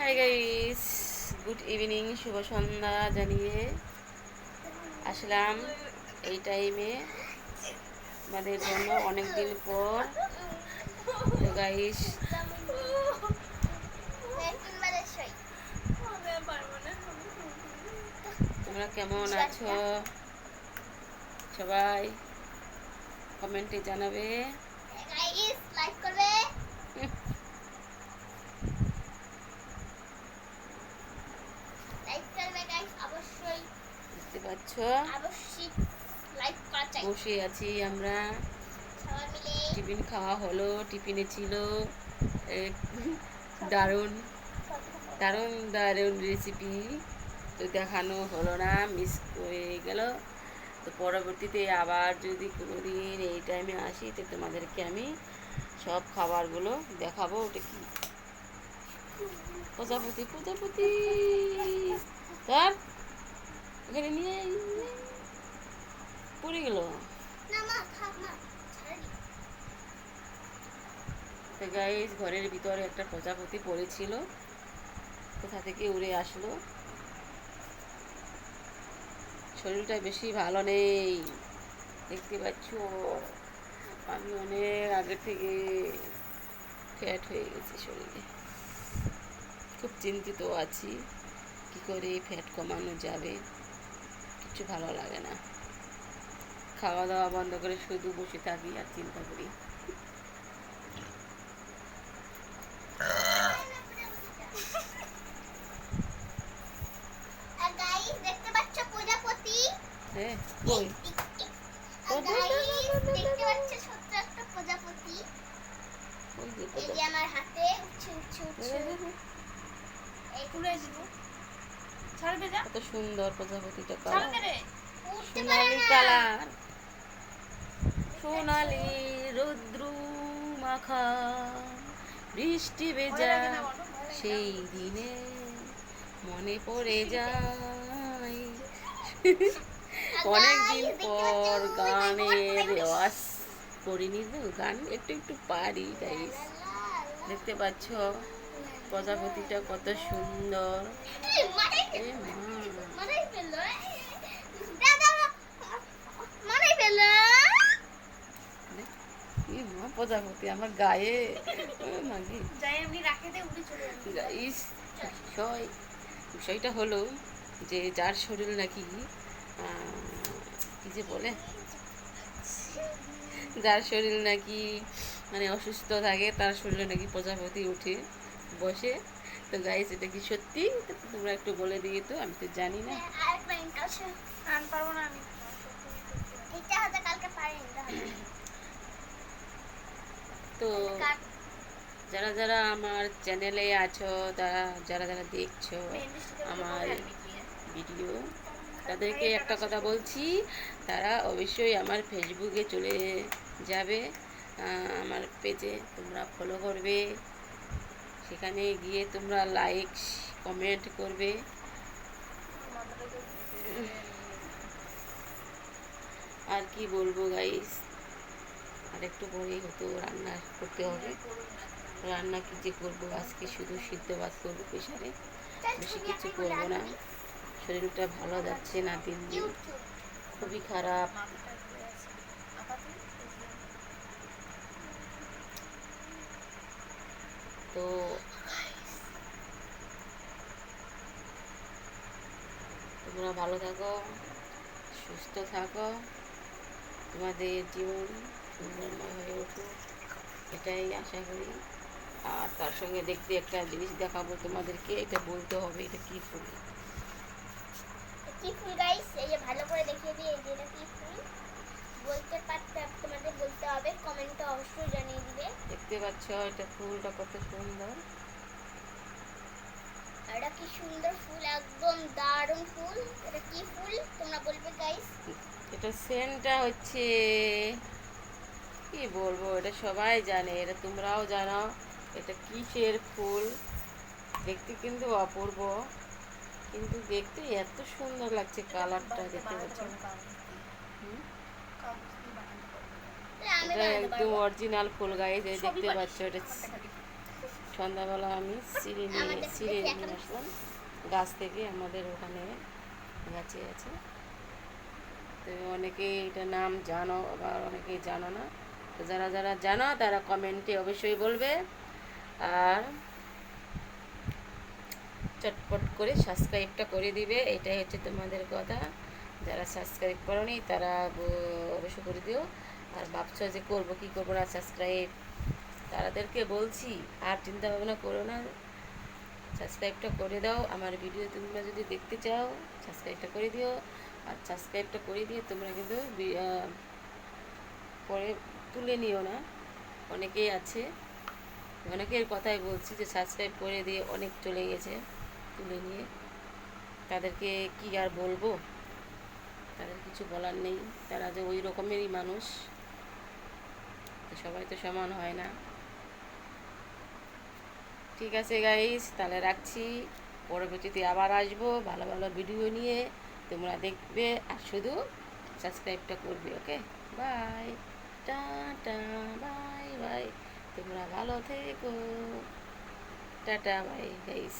Hi guys, good evening, শুভ সন্ধ্যা জানিয়ে আসলাম এই টাইমে আমাদের জন্য অনেক দিন পর। তো গাইস, তোমরা কেমন আছো? সবাই কমেন্টে জানাবে। লাইক করবে, লাইক করবে গাইস, অবশ্যই দেখতে পাচ্ছ অবশ্যই লাইক করা চাই। বসে আছি আমরা, সবাই মিলে টিফিন খাওয়া হলো। টিফিনে ছিল এক দারুণ দারুণ দারুণ রেসিপি, তো দেখানো হলো না, মিস হয়ে গেল। তো পরবর্তীতে আবার যদি কোনো দিন এই টাইমে আসি তো তোমাদেরকে আমি সব খাবারগুলো দেখাবো। ওটা কি প্রজাপতি, প্রজাপতি তার এখানে নিয়ে পড়ে গেল। না মা থাক না, ছেড়ে দি। তো গাইস, ঘরের ভিতরে একটা প্রজাপতি পড়েছিল, কোথা থেকে উড়ে আসলো। শরীরটা বেশি ভালো নেই, দেখতে পাচ্ছ আমি অনেক আগে থেকে ফ্যাট হয়ে গেছি শরীরে। খুব চিন্তিত আছি কি করে ফ্যাট কমানো যাবে, কিছু ভালো লাগে না। খাওয়া দাওয়া বন্ধ করে শুধু বসে থাকি আর চিন্তা করি। গাইস দেখতে পাচ্ছ প্রজাপতি? হ্যাঁ, কই গাইস দেখতে পাচ্ছ ছোট্ট একটা প্রজাপতি? এই যে আমার হাতে উঠছে উঠছে উঠছে। এই তুলে দিব, ছাড়বে যা। কত সুন্দর প্রজাপতিটা, ছাড়বে রে, উঠতে পারে সোনালি না। কালার, সোনালি রৌদ্র মাখা বৃষ্টি ভেজা সেই দিনে মনে পড়ে যায়। অনেকদিন পর গানের রেওয়াজ করিনি, তো গান একটু একটু পারি গাইস। দেখতে পাচ্ছ প্রজাপতিটা কত সুন্দর। এ মা, মারাই ফেললো, দাদা মারাই ফেললো। এ মা, প্রজাপতি আমার গায়ে মাগি। যাই এমনি রাখে দে, উড়ে চলে যাবে। গাইস, বিষয়টা হলো যে যার শরীর নাকি কি যে বলে, যার শরীর নাকি মানে অসুস্থ থাকে তার শরীরে নাকি প্রজাপতি উঠে বসে। তো গাইস, এটা কি সত্যি? তোমরা একটু বলে দিয়ে, তো আমি তো জানি না। আরেকবার ইন্টারশন আন পারবো না আমি। এটা হয়তো কালকে পারি না। তো যারা যারা আমার চ্যানেলে আছো, তারা যারা যারা দেখছো আমার ভিডিও, তাদেরকে একটা কথা বলছি, তারা অবশ্যই আমার ফেসবুকে চলে যাবে, আমার পেজে তোমরা ফলো করবে, সেখানে গিয়ে তোমরা লাইক কমেন্ট করবে। আর কি বলবো গাইস, আর একটু পরেই হয়তো রান্না করতে হবে। রান্না কি যে করবো আজকে, শুধু সিদ্ধ ভাত করবো প্রেশারে, বেশি কিছু করবো না। শরীরটা ভালো যাচ্ছে না, দিন দিন খুবই খারাপ। তো তোমরা ভালো থাকো, সুস্থ থাকো, তোমাদের জীবন সুন্দরময় হয়ে উঠুক, এটাই আশা করি। আর তার সঙ্গে দেখতে একটা জিনিস দেখাবো তোমাদেরকে, এটা বলতে হবে এটা কি ফুল। কি ফুল গাইস? এই যে ভালো করে দেখিয়ে দিই, এই যে এটা কি ফুল বলতে পারতে, তোমাদের বলতে হবে, কমেন্টে অবশ্যই জানিয়ে দিবে। দেখতে পাচ্ছ এটা ফুলটা কত সুন্দর। এটা কি সুন্দর ফুল, একদম দারুণ ফুল। এটা কি ফুল তোমরা বলবে গাইস? এটা সেন্টটা হচ্ছে, কি বলবো, এটা সবাই জানে, এটা তোমরাও জানো এটা কিসের ফুল। দেখতে কিন্তু অপূর্ব, কিন্তু দেখতে এত সুন্দর লাগছে, কালারটা দেখতে পাচ্ছ। আমি এটা বানাতে একদম পারবো। অরিজিনাল ফুল গাইস, এই দেখতে পাচ্ছ এটা সন্ধ্যাবেলা আমি সিঁড়ি আমাদের নিয়ে দেখি এখন আসলাম গাছ থেকে, আমাদের ওখানে গাছে আছে। তো অনেকেই এটা নাম জানো, আবার অনেকেই জানো না। তো যারা যারা জানো তারা কমেন্টে অবশ্যই বলবে, আর চটপট করে সাবস্ক্রাইবটা করে দিবে, এটাই হচ্ছে তোমাদের কথা। যারা সাবস্ক্রাইব করোনি তারা অবশ্যই করে দিও। আর ভাবছো যে করবো কি করবো না সাবস্ক্রাইব, তাদেরকে বলছি আর চিন্তা ভাবনা করো না, সাবস্ক্রাইবটা করে দাও। আমার ভিডিও তোমরা যদি দেখতে চাও সাবস্ক্রাইবটা করে দিও। আর সাবস্ক্রাইবটা করে দিয়ে তোমরা কিন্তু পরে তুলে নিও না। অনেকেই আছে, অনেকের কথাই বলছি যে সাবস্ক্রাইব করে দিয়ে অনেক চলে গেছে তুলে নিয়ে, তাদেরকে কি আর বলবো, তাদের কিছু বলার নেই, তারা যে ওই রকমেরই মানুষ, তো সবাই তো সমান হয় না। ঠিক আছে গাইস, তাহলে রাখছি, পরবর্তীতে আবার আসবো ভালো ভালো ভিডিও নিয়ে, তোমরা দেখবে আর শুধু সাবস্ক্রাইবটা করবে। ওকে, বাই, টাটা, বাই বাই, তোমরা ভালো থেকো, টাটা, বাই গাইস।